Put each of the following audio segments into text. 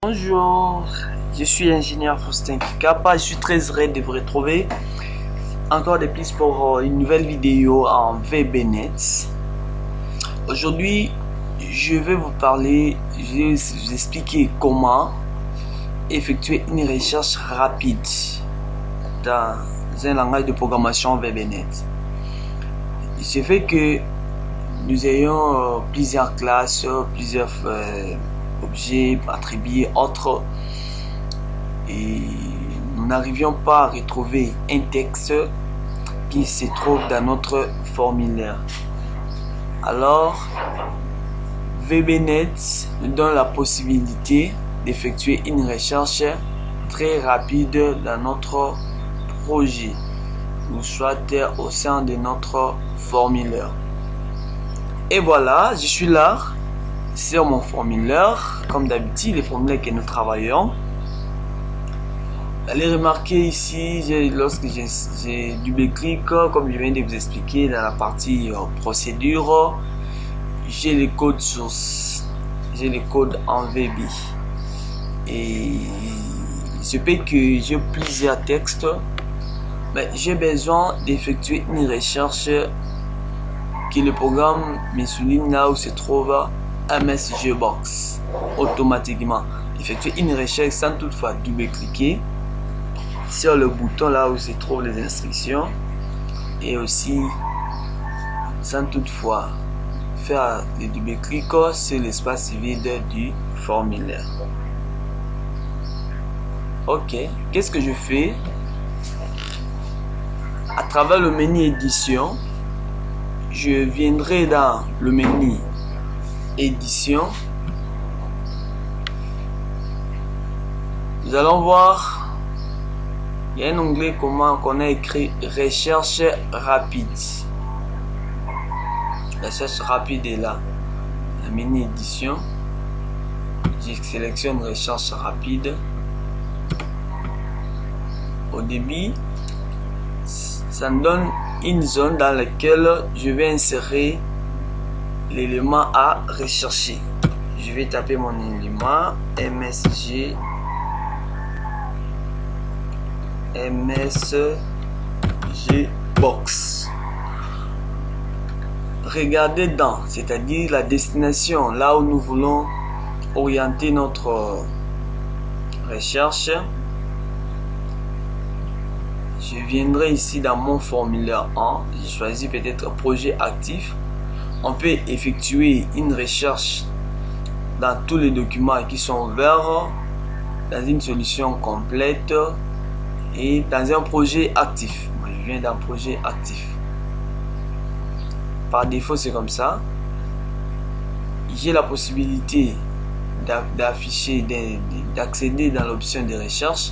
Bonjour, je suis ingénieur Faustin Kikapa. Je suis très heureux de vous retrouver encore de plus pour une nouvelle vidéo en VBNet. Aujourd'hui, je vais vous parler, je vais vous expliquer comment effectuer une recherche rapide dans un langage de programmation VBNet. Ce fait que nous ayons plusieurs classes, plusieurs objets, attribués, autres, et nous n'arrivions pas à retrouver un texte qui se trouve dans notre formulaire. Alors, VBNet nous donne la possibilité d'effectuer une recherche très rapide dans notre projet, ou soit au sein de notre formulaire. Et voilà, je suis là sur mon formulaire, comme d'habitude, les formulaires que nous travaillons. Allez remarquer ici, lorsque j'ai double-clic, comme je viens de vous expliquer dans la partie procédure, j'ai les codes sources, j'ai les codes en VB. Et je peut que j'ai plusieurs textes, mais j'ai besoin d'effectuer une recherche que le programme me souligne là où se trouve MSGBox. Automatiquement effectuer une recherche sans toutefois double-cliquer sur le bouton là où se trouvent les instructions, et aussi sans toutefois faire le double-clic sur l'espace vide du formulaire. Ok, qu'est-ce que je fais? À travers le menu édition, je viendrai dans le menu édition. Nous allons voir, il y a un onglet comment qu'on a écrit recherche rapide. Recherche rapide est là. Le menu édition, je sélectionne recherche rapide. Au début, ça me donne une zone dans laquelle je vais insérer l'élément à rechercher. Je vais taper mon élément MSGBox. Regardez dans, c'est-à-dire la destination, là où nous voulons orienter notre recherche. Je viendrai ici dans mon formulaire 1, je choisis peut-être projet actif. On peut effectuer une recherche dans tous les documents qui sont ouverts, dans une solution complète et dans un projet actif. Moi, je viens d'un projet actif. Par défaut, c'est comme ça. J'ai la possibilité d'afficher, d'accéder dans l'option de recherche.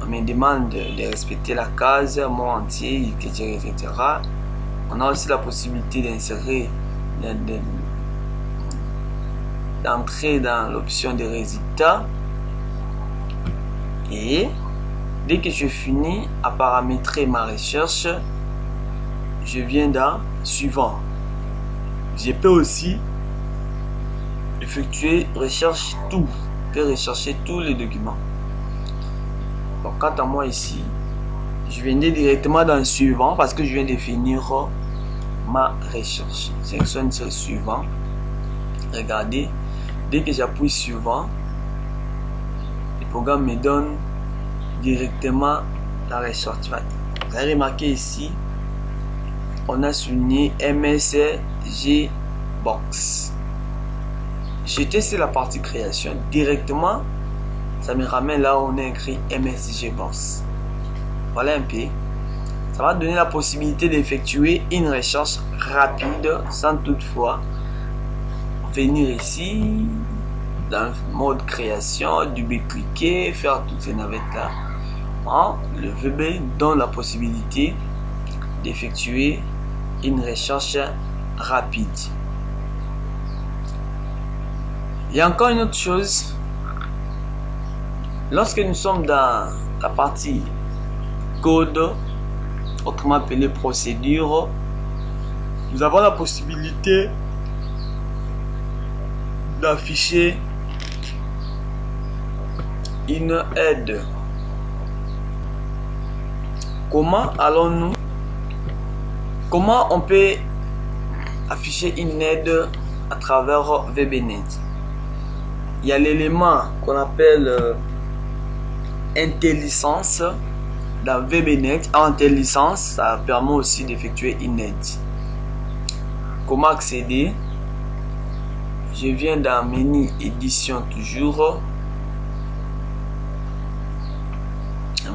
On me demande de respecter la case, mot entier, etc. On a aussi la possibilité d'insérer, d'entrer dans l'option de résultats. Et dès que je finis à paramétrer ma recherche, je viens dans suivant. Je peux aussi effectuer recherche tout. Je peux rechercher tous les documents. Donc, quant à moi ici, je viendrai directement dans le suivant parce que je viens de finir ma recherche. Je sélectionne sur suivant. Regardez, dès que j'appuie suivant, le programme me donne directement la recherche. Vous avez remarqué ici, on a souligné MSGBox. J'étais sur la partie création. Directement, ça me ramène là où on a écrit MSGBox. Voilà un peu. Ça va donner la possibilité d'effectuer une recherche rapide sans toutefois venir ici dans le mode création, double-cliquer, faire toutes ces navettes là. Le VB donne la possibilité d'effectuer une recherche rapide. Il y a encore une autre chose. Lorsque nous sommes dans la partie code, autrement appelé procédure, nous avons la possibilité d'afficher une aide. Comment on peut afficher une aide à travers VBNet? Il y a l'élément qu'on appelle IntelliSense dans VBNet. IntelliSense, ça permet aussi d'effectuer une aide. Comment accéder? Je viens dans menu édition toujours.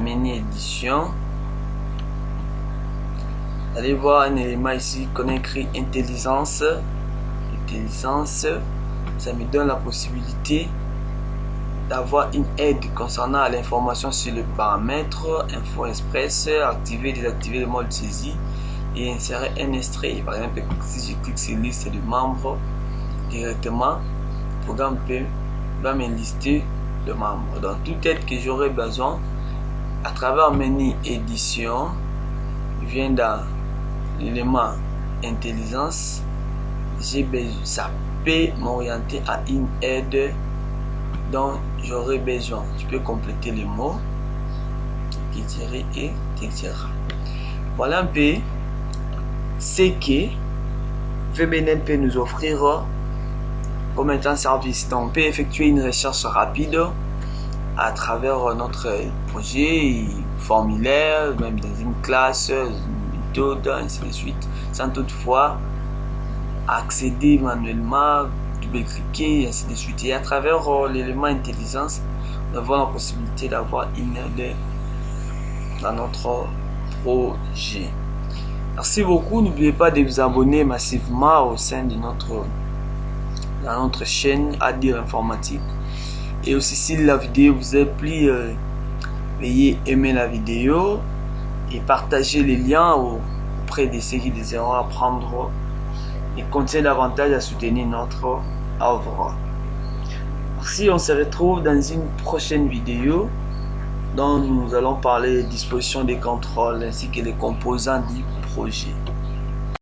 Menu édition. Allez voir un élément ici qu'on a écrit IntelliSense. IntelliSense, ça me donne la possibilité d'avoir une aide concernant l'information sur le paramètre, Info Express, activer, désactiver le mode saisie et insérer un extrait. Par exemple, si je clique sur liste de membres, directement, le programme va me lister de membres. Donc, toute aide que j'aurai besoin, à travers menu édition, je viens dans l'élément intelligence, ça peut m'orienter à une aide dont j'aurai besoin. Je peux compléter les mots, et etc. Voilà un peu ce que VBNet peut nous offrir comme étant service. Donc, on peut effectuer une recherche rapide à travers notre projet, formulaire, même dans une classe, une méthode, ainsi de suite, sans toutefois accéder manuellement, double-cliquer, ainsi de suite. Et à travers l'élément intelligence, nous avons la possibilité d'avoir une aide dans notre projet. Merci beaucoup. N'oubliez pas de vous abonner massivement au sein de notre chaîne Adir Informatique. Et aussi, si la vidéo vous a plu, veuillez aimer la vidéo et partager les liens auprès de ceux qui désireront apprendre et continuer davantage à soutenir notre œuvre. Merci, on se retrouve dans une prochaine vidéo dont nous allons parler des dispositions des contrôles ainsi que les composants du projet.